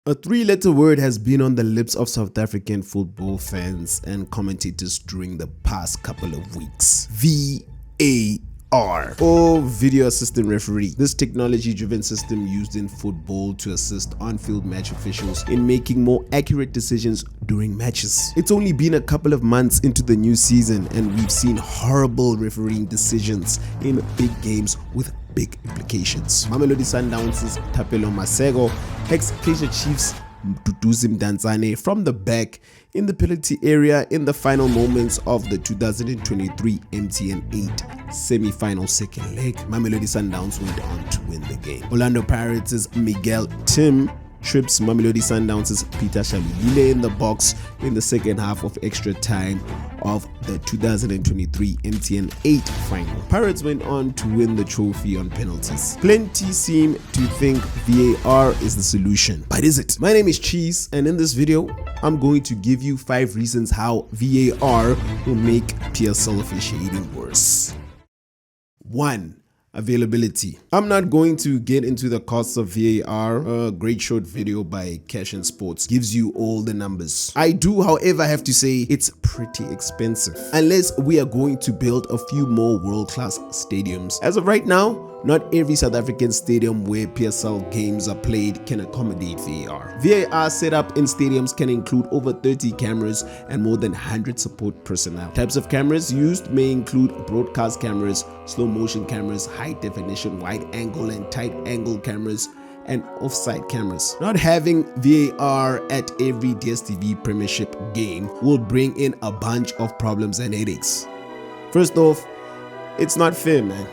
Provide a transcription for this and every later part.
A three-letter word has been on the lips of South African football fans and commentators during the past couple of weeks. VAR, or Video Assistant Referee. This technology-driven system used in football to assist on-field match officials in making more accurate decisions during matches. It's only been a couple of months into the new season and we've seen horrible refereeing decisions in big games with big implications. Mamelodi Sundowns' Thapelo Masego, ex-Kaizer Chiefs Duduzi Mdantsane from the back in the penalty area in the final moments of the 2023 MTN 8 semi-final second leg. Mamelodi Sundowns went on to win the game. Orlando Pirates' Miguel Tim trips Mamelodi Sundowns' Peter Shalulile in the box in the second half of extra time of the 2023 MTN 8 final. Pirates went on to win the trophy on penalties. Plenty seem to think VAR is the solution, but is it? My name is Cheese, and in this video I'm going to give you 5 reasons how VAR will make PSL officiating worse. 1. Availability. I'm not going to get into the costs of VAR. A great short video by Cash and Sports gives you all the numbers. I do, however, have to say it's pretty expensive unless we are going to build a few more world-class stadiums. As of right now, not every South African stadium where PSL games are played can accommodate VAR. VAR setup in stadiums can include over 30 cameras and more than 100 support personnel. Types of cameras used may include broadcast cameras, slow motion cameras, high definition wide angle and tight angle cameras, and offside cameras. Not having VAR at every DSTV Premiership game will bring in a bunch of problems and headaches. First off, it's not fair, man.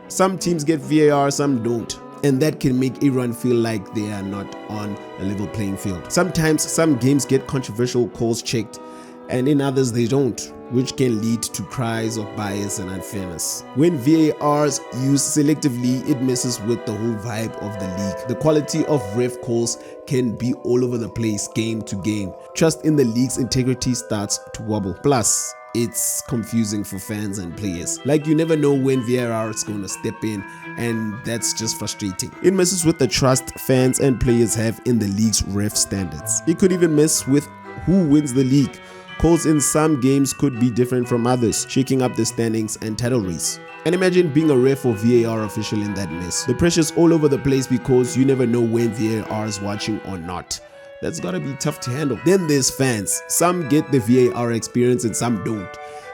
Some teams get VAR, some don't, and that can make everyone feel like they are not on a level playing field. Sometimes some games get controversial calls checked and in others they don't, which can lead to cries of bias and unfairness. When VAR is used selectively, it messes with the whole vibe of the league. The quality of ref calls can be all over the place game to game. Trust in the league's integrity starts to wobble. Plus, it's confusing for fans and players. Like, you never know when VAR is going to step in, and that's just frustrating. It messes with the trust fans and players have in the league's ref standards. It could even mess with who wins the league. Calls in some games could be different from others, shaking up the standings and title race. And imagine being a ref or VAR official in that mess. The pressure's all over the place because you never know when VAR is watching or not. That's gotta be tough to handle. Then there's fans. Some get the VAR experience and some don't.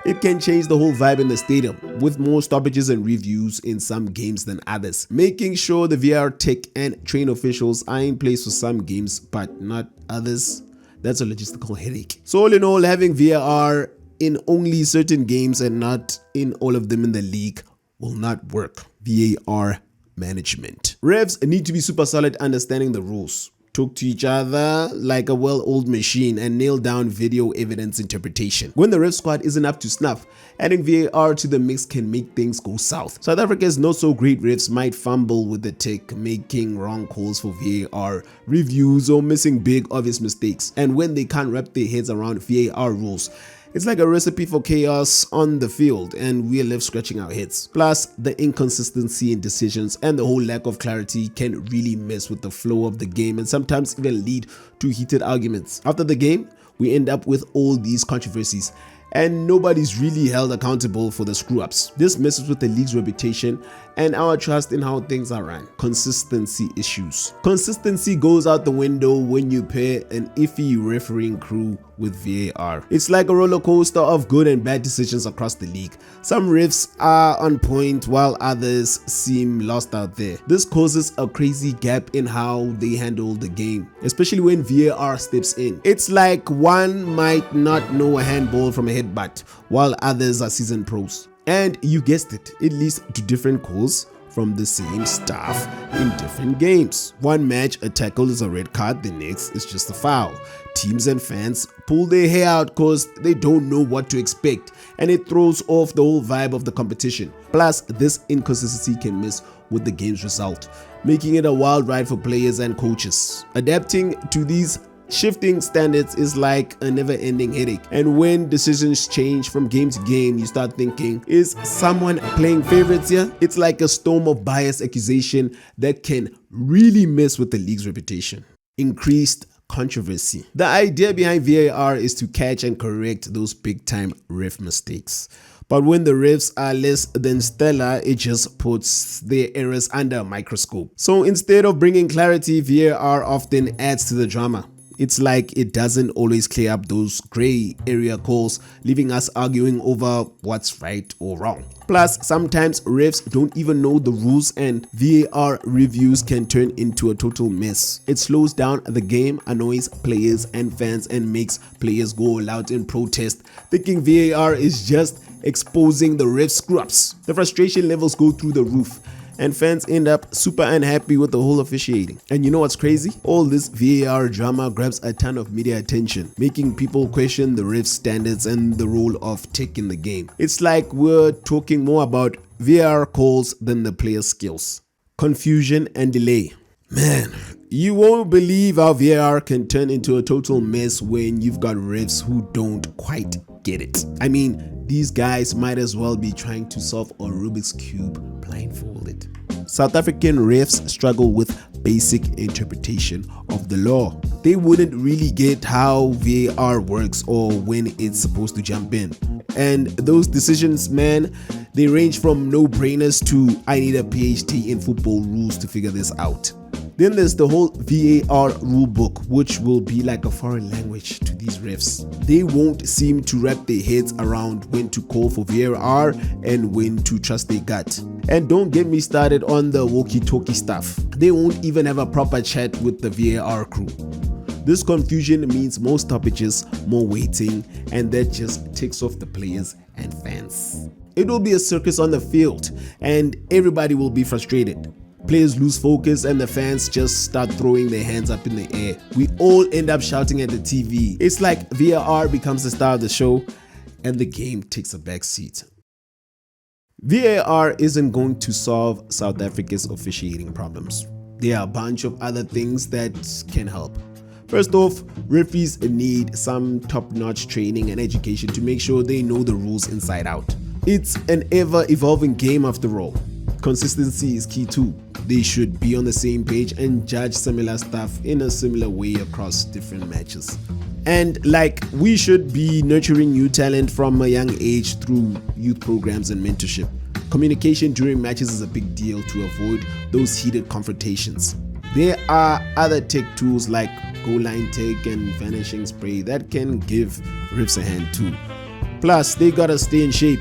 It can change the whole vibe in the stadium, with more stoppages and reviews in some games than others. Making sure the VAR tech and trained officials are in place for some games but not others, that's a logistical headache. So all in all, having VAR in only certain games and not in all of them in the league will not work. VAR management. Refs need to be super solid understanding the rules. Talk to each other like a well-oiled machine and nail down video evidence interpretation. When the ref squad isn't up to snuff, adding VAR to the mix can make things go south. South Africa's not so great refs might fumble with the tech, making wrong calls for VAR reviews or missing big obvious mistakes. And when they can't wrap their heads around VAR rules, it's like a recipe for chaos on the field, and we're left scratching our heads. Plus, the inconsistency in decisions and the whole lack of clarity can really mess with the flow of the game and sometimes even lead to heated arguments. After the game, we end up with all these controversies, and nobody's really held accountable for the screw-ups. This messes with the league's reputation and our trust in how things are run. Consistency issues. Consistency goes out the window when you pair an iffy refereeing crew with VAR. It's like a roller coaster of good and bad decisions across the league. Some refs are on point while others seem lost out there. This causes a crazy gap in how they handle the game, especially when VAR steps in. It's like one might not know a handball from a headbutt while others are seasoned pros. And you guessed it, it leads to different calls from the same staff in different games. One match, a tackle is a red card, the next is just a foul. Teams and fans pull their hair out because they don't know what to expect, and it throws off the whole vibe of the competition. Plus, this inconsistency can mess with the game's result, making it a wild ride for players and coaches. Adapting to these shifting standards is like a never-ending headache, and when decisions change from game to game, you start thinking, is someone playing favorites here? It's like a storm of bias accusation that can really mess with the league's reputation. increased controversy. The idea behind VAR is to catch and correct those big-time ref mistakes. But when the refs are less than stellar, it just puts their errors under a microscope. So instead of bringing clarity, VAR often adds to the drama. It's like it doesn't always clear up those gray area calls, leaving us arguing over what's right or wrong. Plus, sometimes refs don't even know the rules and VAR reviews can turn into a total mess. It slows down the game, annoys players and fans, and makes players go all out in protest, thinking VAR is just exposing the refs' screw-ups. The frustration levels go through the roof, and fans end up super unhappy with the whole officiating. And you know what's crazy? All this VAR drama grabs a ton of media attention, making people question the ref's standards and the role of tech in the game. It's like we're talking more about VAR calls than the player's skills. Confusion and delay. Man, you won't believe how VAR can turn into a total mess when you've got refs who don't quite get it. I mean, these guys might as well be trying to solve a Rubik's Cube blindfolded. South African refs struggle with basic interpretation of the law. They wouldn't really get how VAR works or when it's supposed to jump in. And those decisions, man, they range from no-brainers to I need a PhD in football rules to figure this out. Then there's the whole VAR rulebook, which will be like a foreign language to these refs. They won't seem to wrap their heads around when to call for VAR and when to trust their gut. And don't get me started on the walkie-talkie stuff. They won't even have a proper chat with the VAR crew. This confusion means more stoppages, more waiting, and that just ticks off the players and fans. It will be a circus on the field, and everybody will be frustrated. Players lose focus and the fans just start throwing their hands up in the air. We all end up shouting at the TV. It's like VAR becomes the star of the show and the game takes a back seat. VAR isn't going to solve South Africa's officiating problems. There are a bunch of other things that can help. First off, referees need some top-notch training and education to make sure they know the rules inside out. It's an ever-evolving game after all. Consistency is key too. They should be on the same page and judge similar stuff in a similar way across different matches. And like, we should be nurturing new talent from a young age through youth programs and mentorship. Communication during matches is a big deal to avoid those heated confrontations. There are other tech tools like goal line tech and vanishing spray that can give refs a hand too. Plus, they gotta stay in shape,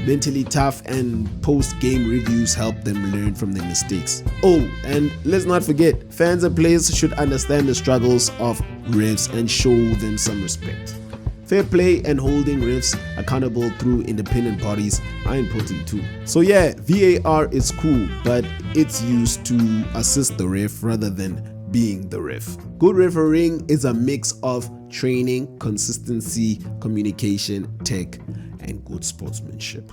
mentally tough, and post-game reviews help them learn from their mistakes. Oh, and let's not forget, fans and players should understand the struggles of refs and show them some respect. Fair play and holding refs accountable through independent bodies are important too. So yeah, VAR is cool, but it's used to assist the ref rather than being the ref. Good refereeing is a mix of training, consistency, communication, tech, and good sportsmanship.